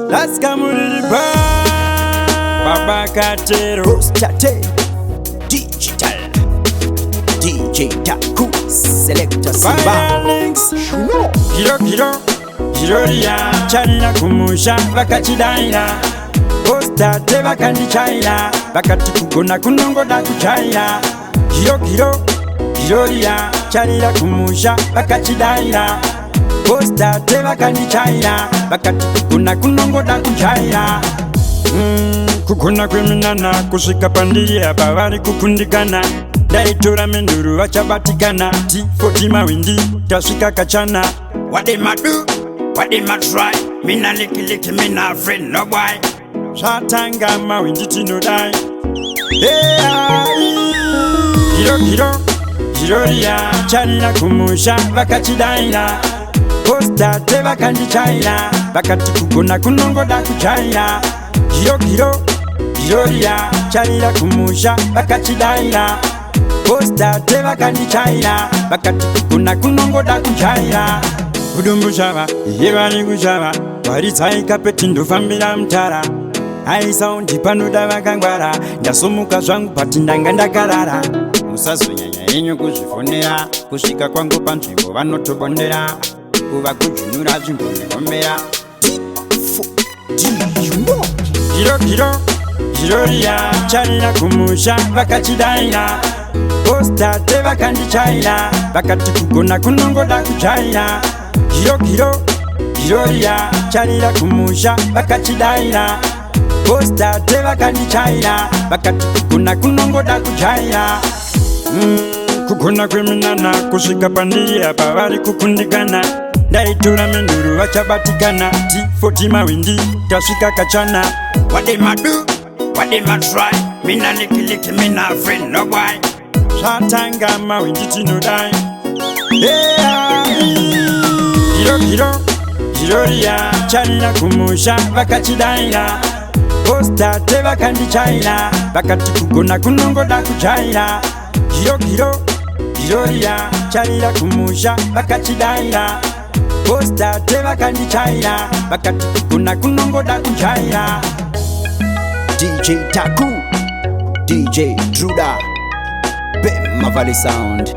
Let's come with the Baba Kartel Prostate Digital DJ Taku Selector Simba Links Giroriya Charina kumusha bakachidaira Prostate bakandichaira bakati kugona kunongoda kuchaira Giroriya Charina kumusha bakachidaira Prostate bakandichaira bakati kugona kunongoda kuchaira Kukuna kweminana kusika pandiri apa vari kukundikana Daitora menduru vachabatikana D4D mawindi tasvika kachana. What they ma do, what they ma try. Mina licky, mina friend, no boy. Shatanga mawindi tinodai. Giroriya Charina kumusha bakachidaira Prostate bakandichaira bakati kugona kunongoda kuchaira Giroriya Charina kumusha bakachidaira Prostate bakandichaira bakati kugona kunongoda kuchaira Kudumbu shava, yevani kushava Waritsa ikapeti ndofambira mtara Aisaundi panoda vakangwara Ndasomuka zvangu pati ndanga ndakarara Musazonyanya yenyu kuzvifonera Kusvika kwangu panzvimbo vanotobondera Kuva kujunura zvimbondigombera Giroriya Charina kumusha bakachidaira Prostate bakandichaira bakati kugona kunongoda kuchaira Giroriya Charina kumusha bakachidaira Prostate bakandichaira bakati kugona kunongoda kuchaira Kugona kweminana kusvika pandiri apa vari kukundikana Daitora menduru vachabatikana D4D mawindi tasvika kachana. What they ma do, what they ma try. Mina licky, mina friend, no boy. Shatanga mawindi tinodai. Giroriya Charina kumusha bakachidaira Prostate bakandichaira bakati kugona kunongoda kuchaira Giroriya Charina kumusha bakachidaira Prostate bakandichaira bakati kugona kunongoda kuchaira. DJ Taku DJ Druda Bema Valley Sound